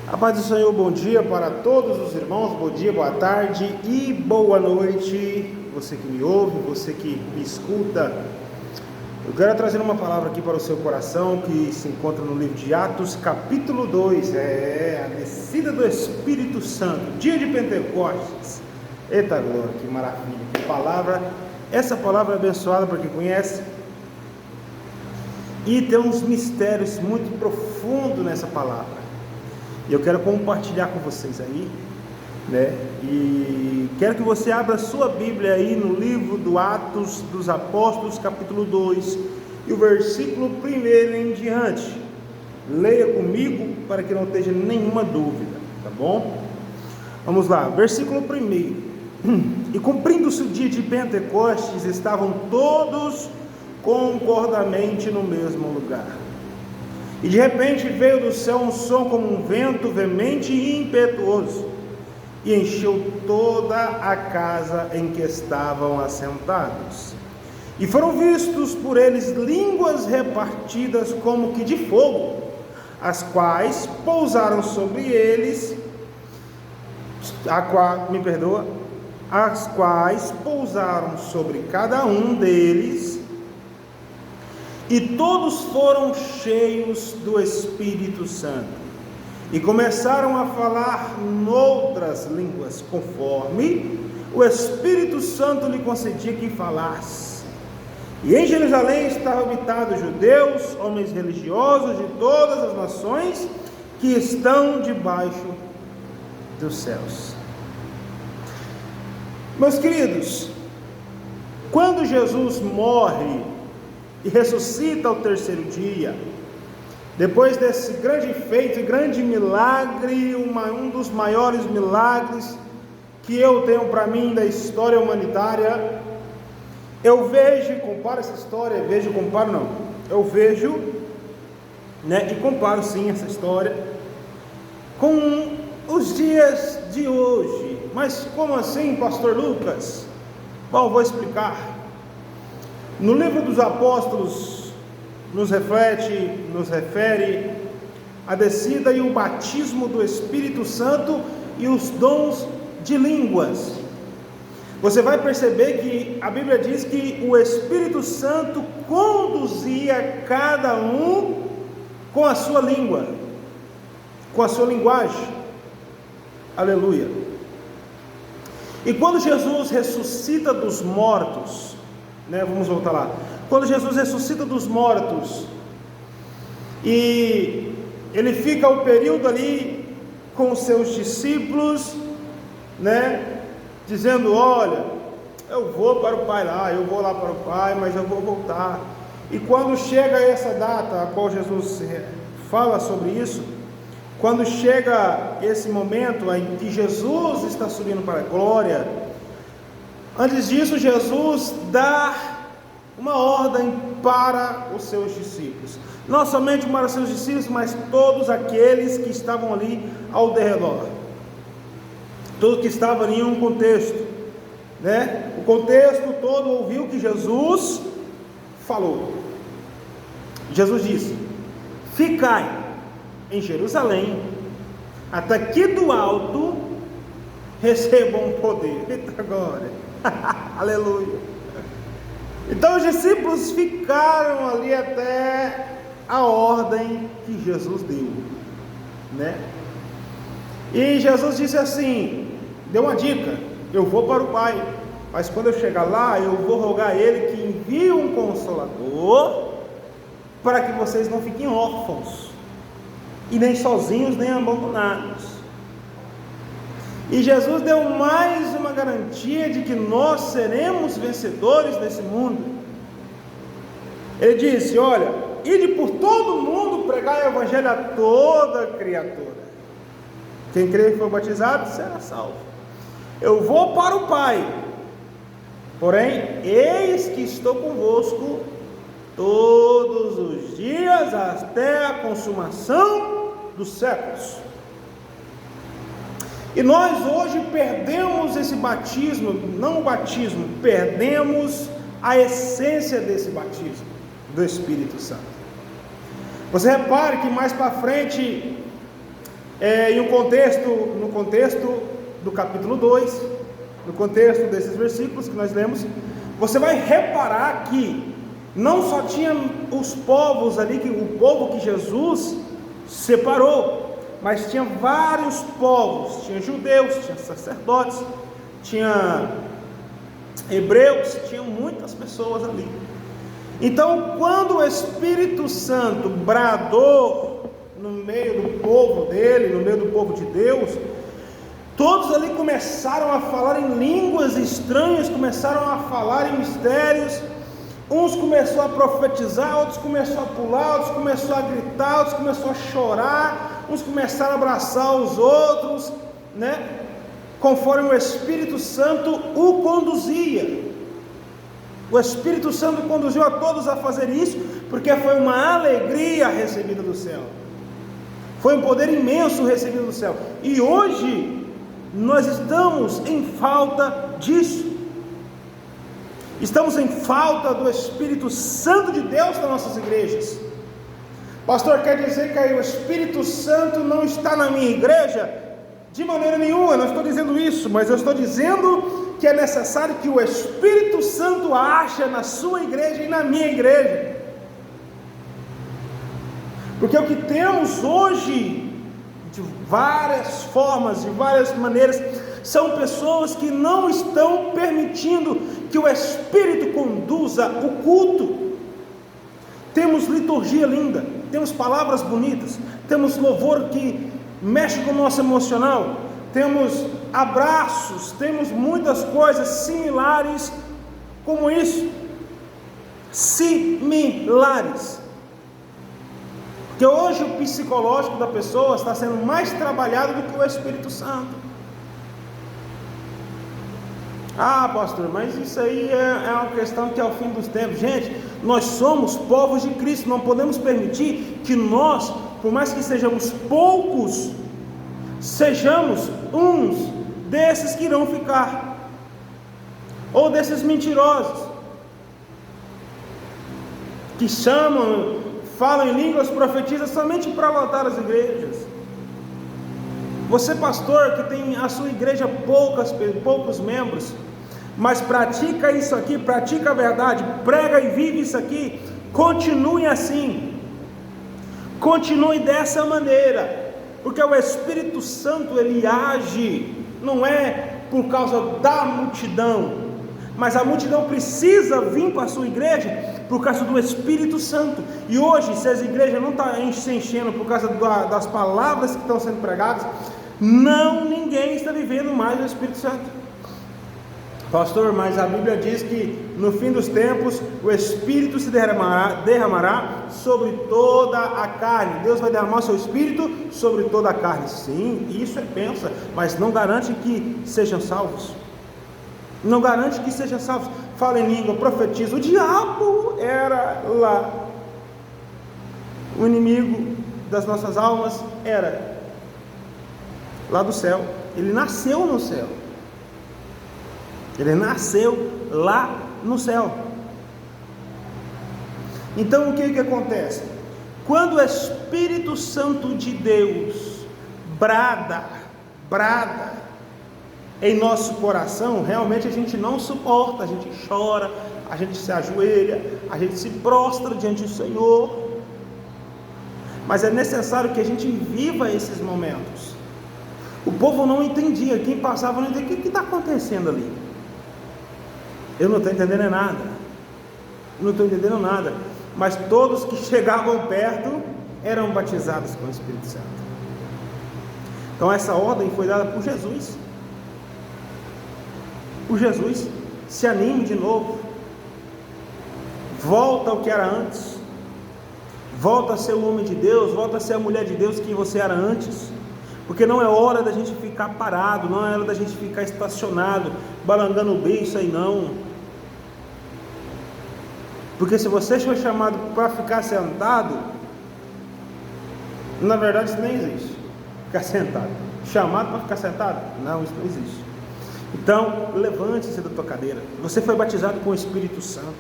A paz do Senhor, bom dia para todos os irmãos, bom dia, boa tarde e boa noite, você que me ouve, você que me escuta. Eu quero trazer uma palavra aqui para o seu coração, que se encontra no livro de Atos, capítulo 2, a descida do Espírito Santo, dia de Pentecostes. Eita glória, que maravilha, que palavra, essa palavra é abençoada para quem conhece, e tem uns mistérios muito profundos nessa palavra. E eu quero compartilhar com vocês aí, né? E quero que você abra a sua Bíblia aí no livro do Atos dos Apóstolos, capítulo 2, e o versículo 1 em diante. Leia comigo para que não esteja nenhuma dúvida, tá bom? Vamos lá, versículo 1. E cumprindo-se o dia de Pentecostes, estavam todos concordamente no mesmo lugar. E de repente veio do céu um som como um vento veemente e impetuoso, e encheu toda a casa em que estavam assentados. E foram vistos por eles línguas repartidas como que de fogo, as quais pousaram sobre eles, as quais pousaram sobre cada um deles, e todos foram cheios do Espírito Santo, e começaram a falar noutras línguas, conforme o Espírito Santo lhe concedia que falasse. E em Jerusalém estavam habitados judeus, homens religiosos de todas as nações, que estão debaixo dos céus. Meus queridos, quando Jesus morre e ressuscita ao terceiro dia, depois desse grande feito, grande milagre, um dos maiores milagres que eu tenho para mim da história humanitária, eu vejo e comparo essa história, eu vejo, né, e comparo sim essa história com os dias de hoje. Mas como assim, pastor Lucas? Bom, vou explicar. No livro dos Apóstolos nos refere a descida e o batismo do Espírito Santo e os dons de línguas. Você vai perceber que a Bíblia diz que o Espírito Santo conduzia cada um com a sua língua, com a sua linguagem. Aleluia. E quando Jesus ressuscita dos mortos, vamos voltar lá. Quando Jesus ressuscita dos mortos e ele fica o período ali com os seus discípulos, dizendo: olha, eu vou para o Pai lá, eu vou lá para o Pai, mas eu vou voltar. E quando chega essa data a qual Jesus fala sobre isso, quando chega esse momento em que Jesus está subindo para a glória, antes disso, Jesus dá uma ordem para os seus discípulos, não somente para os seus discípulos, mas todos aqueles que estavam ali ao derredor, todos que estavam ali em um contexto, o contexto todo ouviu o que Jesus falou. Jesus disse: ficai em Jerusalém, até que do alto recebam poder. Eita glória! Aleluia! Então os discípulos ficaram ali até a ordem que Jesus deu, E Jesus disse assim, deu uma dica: eu vou para o Pai, mas quando eu chegar lá, eu vou rogar a Ele que envie um Consolador, para que vocês não fiquem órfãos, e nem sozinhos, nem abandonados. E Jesus deu mais uma garantia de que nós seremos vencedores nesse mundo. Ele disse: olha, ide por todo o mundo pregar o Evangelho a toda criatura. Quem crê e for batizado será salvo. Eu vou para o Pai, porém, eis que estou convosco todos os dias até a consumação dos séculos. E nós hoje perdemos esse batismo, não o batismo, perdemos a essência desse batismo do Espírito Santo. Você repare que mais para frente No contexto do capítulo 2, no contexto desses versículos que nós lemos, você vai reparar que não só tinha os povos ali, o povo que Jesus separou, mas tinha vários povos, tinha judeus, tinha sacerdotes, tinha hebreus, tinha muitas pessoas ali. Então, quando o Espírito Santo bradou no meio do povo dele, no meio do povo de Deus, todos ali começaram a falar em línguas estranhas, começaram a falar em mistérios. Uns começaram a profetizar, outros começaram a pular, outros começaram a gritar, outros começaram a chorar, uns começaram a abraçar os outros, conforme o Espírito Santo o conduzia. O Espírito Santo conduziu a todos a fazer isso, porque foi uma alegria recebida do céu, foi um poder imenso recebido do céu, e hoje nós estamos em falta disso. Estamos em falta do Espírito Santo de Deus nas nossas igrejas. Pastor, quer dizer que o Espírito Santo não está na minha igreja? De maneira nenhuma, eu não estou dizendo isso, mas eu estou dizendo que é necessário que o Espírito Santo haja na sua igreja e na minha igreja. Porque o que temos hoje, de várias formas, de várias maneiras, são pessoas que não estão permitindo que o Espírito conduza o culto. Temos liturgia linda, temos palavras bonitas, temos louvor que mexe com o nosso emocional, temos abraços, temos muitas coisas similares como isso, similares. Porque hoje o psicológico da pessoa está sendo mais trabalhado do que o Espírito Santo. Ah, pastor, mas isso aí é uma questão que é o fim dos tempos. Gente, nós somos povos de Cristo, não podemos permitir que nós, por mais que sejamos poucos, sejamos uns desses que irão ficar, ou desses mentirosos, que falam em línguas, profetizam somente para lotar as igrejas. Você, pastor, que tem a sua igreja poucos membros, mas pratica isso aqui, pratica a verdade, prega e vive isso aqui, continue assim, continue dessa maneira, porque o Espírito Santo, ele age, não é por causa da multidão, mas a multidão precisa vir para a sua igreja por causa do Espírito Santo. E hoje, se as igrejas não estão se enchendo por causa das palavras que estão sendo pregadas, ninguém está vivendo mais o Espírito Santo. Pastor, mas a Bíblia diz que no fim dos tempos o Espírito se derramará sobre toda a carne. Deus vai derramar o seu Espírito sobre toda a carne. Sim, isso é bênção, mas não garante que sejam salvos. Não garante que sejam salvos. Fala em língua, profetiza. O diabo era lá, o inimigo das nossas almas era lá do céu. Ele nasceu no céu. Ele nasceu lá no céu. Então o que acontece? Quando o Espírito Santo de Deus brada em nosso coração, realmente a gente não suporta, a gente chora, a gente se ajoelha, a gente se prostra diante do Senhor. Mas é necessário que a gente viva esses momentos. O povo não entendia, quem passava não entendia, o que está acontecendo ali? Eu não estou entendendo nada, mas todos que chegavam perto eram batizados com o Espírito Santo. Então essa ordem foi dada por Jesus. Se anime de novo, volta ao que era antes, volta a ser o homem de Deus, volta a ser a mulher de Deus que você era antes, porque não é hora da gente ficar parado, não é hora da gente ficar estacionado, balangando o beiço aí não. Porque se você foi chamado para ficar sentado, na verdade isso nem existe, ficar sentado. Chamado para ficar sentado? Não, isso não existe. Então, levante-se da tua cadeira. Você foi batizado com o Espírito Santo.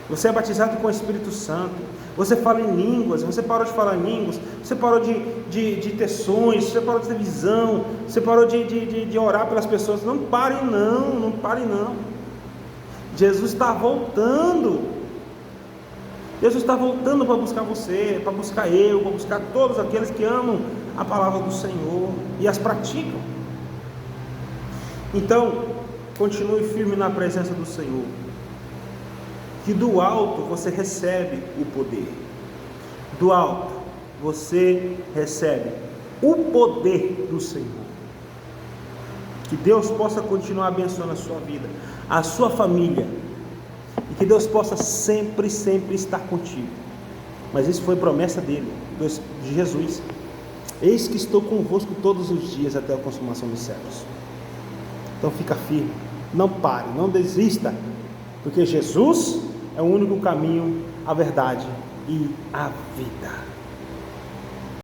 Você é batizado com o Espírito Santo. Você fala em línguas, você parou de falar em línguas, você parou de ter sonhos, você parou de ter visão, você parou de orar pelas pessoas. Não pare não, não pare não. Jesus está voltando. Jesus está voltando para buscar você, para buscar eu, para buscar todos aqueles que amam a palavra do Senhor e as praticam. Então, continue firme na presença do Senhor, que do alto você recebe o poder. Do alto você recebe o poder do Senhor. Que Deus possa continuar abençoando a sua vida, a sua família, e que Deus possa sempre, sempre estar contigo. Mas isso foi promessa dele, de Jesus. Eis que estou convosco todos os dias até a consumação dos séculos. Então fica firme, não pare, não desista, porque Jesus é o único caminho, a verdade e a vida.